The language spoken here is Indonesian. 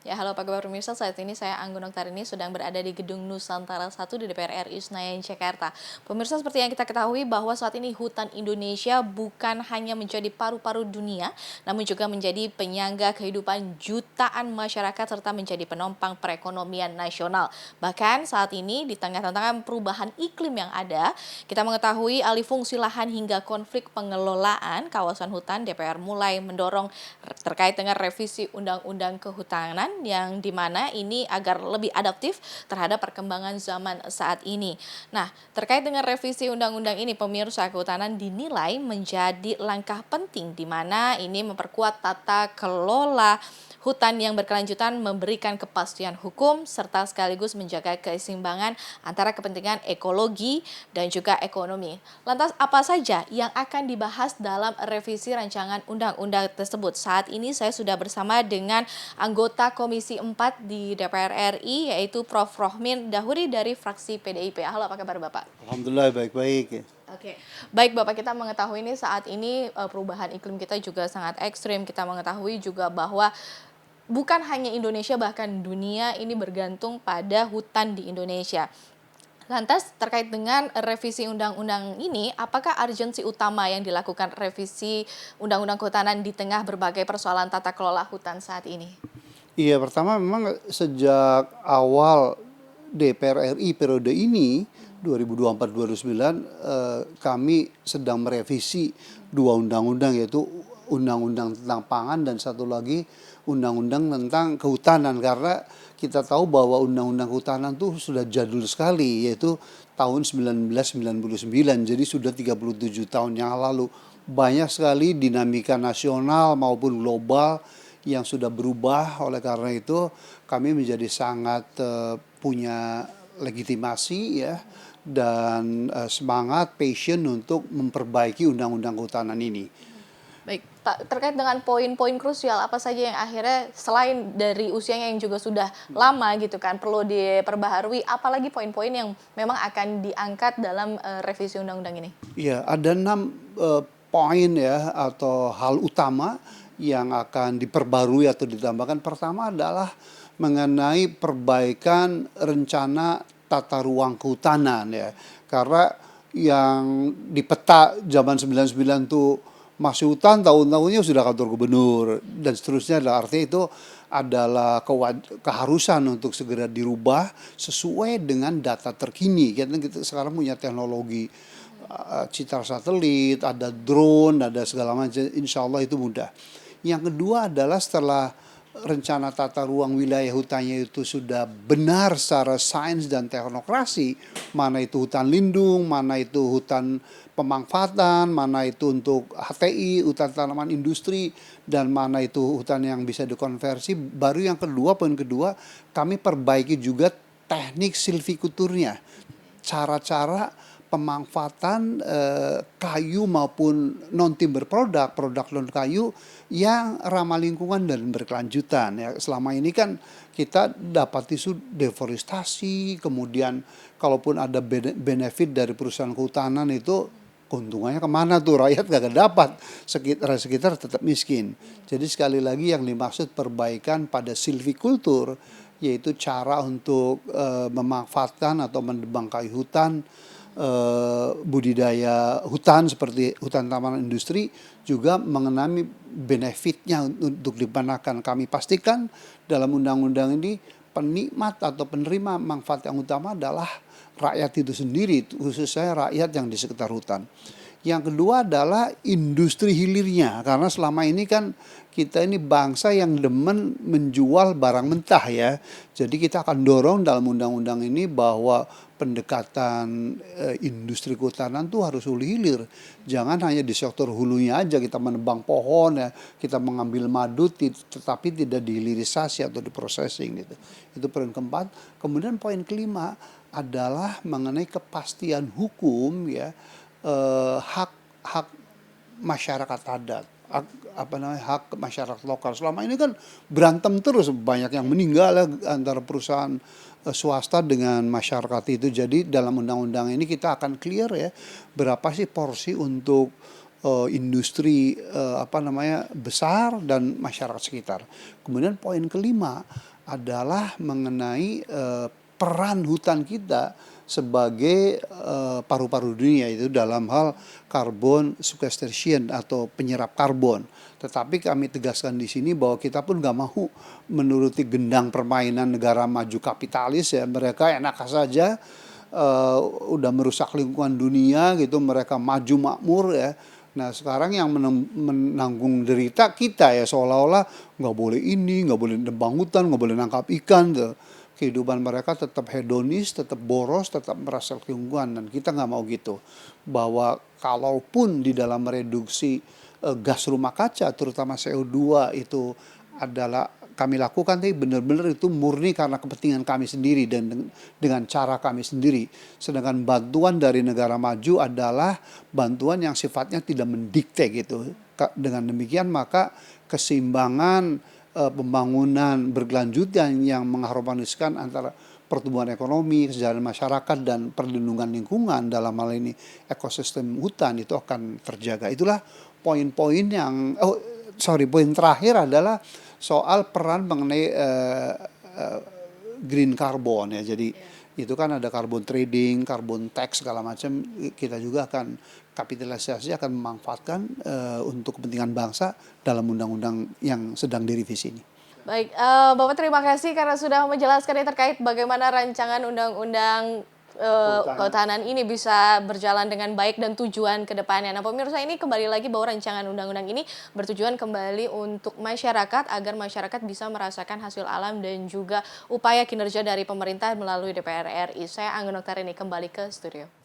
Ya, halo Pak Kabar pemirsa, saat ini saya Anggun Oktarini sedang berada di Gedung Nusantara 1 di DPR RI Senayan, Jakarta. Pemirsa, seperti yang kita ketahui bahwa saat ini hutan Indonesia bukan hanya menjadi paru-paru dunia, namun juga menjadi penyangga kehidupan jutaan masyarakat serta menjadi penopang perekonomian nasional. Bahkan saat ini di tengah tantangan perubahan iklim yang ada, kita mengetahui alih fungsi lahan hingga konflik pengelolaan kawasan hutan, DPR mulai mendorong terkait dengan revisi Undang-Undang Kehutanan yang dimana ini agar lebih adaptif terhadap perkembangan zaman saat ini. Nah, terkait dengan revisi undang-undang ini, pemirsa, kehutanan dinilai menjadi langkah penting di mana ini memperkuat tata kelola hutan yang berkelanjutan, memberikan kepastian hukum, serta sekaligus menjaga keseimbangan antara kepentingan ekologi dan juga ekonomi. Lantas apa saja yang akan dibahas dalam revisi rancangan undang-undang tersebut? Saat ini saya sudah bersama dengan anggota Komisi 4 di DPR RI, yaitu Prof. Rohmin Dahuri dari fraksi PDIP. Halo, apa kabar Bapak? Alhamdulillah baik-baik. Oke, baik Bapak, kita mengetahui ini saat ini perubahan iklim kita juga sangat ekstrim. Kita mengetahui juga bahwa bukan hanya Indonesia, bahkan dunia ini bergantung pada hutan di Indonesia. Lantas terkait dengan revisi undang-undang ini, apakah urgensi utama yang dilakukan revisi undang-undang kehutanan di tengah berbagai persoalan tata kelola hutan saat ini? Iya, pertama memang sejak awal DPR RI periode ini 2024-2029 kami sedang merevisi dua undang-undang, yaitu undang-undang tentang pangan dan satu lagi undang-undang tentang kehutanan, karena kita tahu bahwa undang-undang kehutanan itu sudah jadul sekali, yaitu tahun 1999, jadi sudah 37 tahun yang lalu. Banyak sekali dinamika nasional maupun global yang sudah berubah. Oleh karena itu kami menjadi sangat punya legitimasi ya, dan semangat, passion untuk memperbaiki undang-undang kehutanan ini. Baik, Pak, terkait dengan poin-poin krusial apa saja yang akhirnya selain dari usianya yang juga sudah lama gitu kan perlu diperbaharui, apalagi poin-poin yang memang akan diangkat dalam revisi undang-undang ini? Ya, ada 6 poin ya atau hal utama yang akan diperbarui atau ditambahkan. Pertama adalah mengenai perbaikan rencana tata ruang kehutanan ya. Karena yang di peta zaman 99 tuh masih hutan, tahun-tahunnya sudah kantor gubernur dan seterusnya. Artinya itu adalah keharusan untuk segera dirubah sesuai dengan data terkini. Kita sekarang punya teknologi citra satelit, ada drone, ada segala macam. Insya Allah itu mudah. Yang kedua adalah setelah rencana tata ruang wilayah hutannya itu sudah benar secara sains dan teknokrasi, mana itu hutan lindung, mana itu hutan pemanfaatan, mana itu untuk HTI, hutan tanaman industri, dan mana itu hutan yang bisa dikonversi. Baru yang kedua, poin kedua, kami perbaiki juga teknik silvikulturnya, cara-cara pemanfaatan kayu maupun non timber produk non kayu yang ramah lingkungan dan berkelanjutan ya. Selama ini kan kita dapat isu deforestasi, kemudian kalaupun ada benefit dari perusahaan kehutanan itu keuntungannya kemana tuh, rakyat gak dapat, sekitar tetap miskin. Jadi sekali lagi yang dimaksud perbaikan pada silvikultur, yaitu cara untuk memanfaatkan atau menebang kayu hutan, budidaya hutan seperti hutan taman industri, juga mengenai benefitnya untuk dipanakan. Kami pastikan dalam undang-undang ini penikmat atau penerima manfaat yang utama adalah rakyat itu sendiri, khususnya rakyat yang di sekitar hutan. Yang kedua adalah industri hilirnya, karena selama ini kan kita ini bangsa yang demen menjual barang mentah ya. Jadi kita akan dorong dalam undang-undang ini bahwa pendekatan industri kehutanan tuh harus hulu hilir. Jangan hanya di sektor hulunya aja kita menebang pohon ya, kita mengambil madu tetapi tidak dihilirisasi atau diprocessing gitu. Itu poin keempat. Kemudian poin kelima adalah mengenai kepastian hukum ya, hak masyarakat adat, hak masyarakat lokal. Selama ini kan berantem terus, banyak yang meninggal ya, antara perusahaan swasta dengan masyarakat itu. Jadi dalam undang-undang ini kita akan clear ya, berapa sih porsi untuk industri besar dan masyarakat sekitar. Kemudian poin kelima adalah mengenai peran hutan kita sebagai paru-paru dunia itu dalam hal carbon sequestration atau penyerap karbon. Tetapi kami tegaskan di sini bahwa kita pun nggak mau menuruti gendang permainan negara maju kapitalis ya. Mereka enak saja udah merusak lingkungan dunia gitu, mereka maju makmur ya. Nah sekarang yang menanggung derita kita ya, seolah-olah nggak boleh ini, nggak boleh nebang hutan, nggak boleh nangkap ikan tuh. Kehidupan mereka tetap hedonis, tetap boros, tetap merusak lingkungan, dan kita nggak mau gitu. Bahwa kalaupun di dalam mereduksi gas rumah kaca, terutama CO2 itu adalah kami lakukan, tapi benar-benar itu murni karena kepentingan kami sendiri dan dengan cara kami sendiri. Sedangkan bantuan dari negara maju adalah bantuan yang sifatnya tidak mendikte gitu. Dengan demikian maka keseimbangan pembangunan berkelanjutan yang mengharmoniskan antara pertumbuhan ekonomi, kesejahteraan masyarakat, dan perlindungan lingkungan dalam hal ini ekosistem hutan itu akan terjaga. Itulah poin-poin yang, poin terakhir adalah soal peran mengenai green carbon ya. Jadi itu kan ada carbon trading, carbon tax segala macam. Kita juga akan kapitalisasi, akan memanfaatkan untuk kepentingan bangsa dalam undang-undang yang sedang direvisi ini. Baik, Bapak terima kasih karena sudah menjelaskan terkait bagaimana rancangan undang-undang kehutanan ini bisa berjalan dengan baik dan tujuan ke depannya. Nah, pemirsa, ini kembali lagi bahwa rancangan undang-undang ini bertujuan kembali untuk masyarakat agar masyarakat bisa merasakan hasil alam dan juga upaya kinerja dari pemerintah melalui DPR RI. Saya Anggun Oktarini kembali ke studio.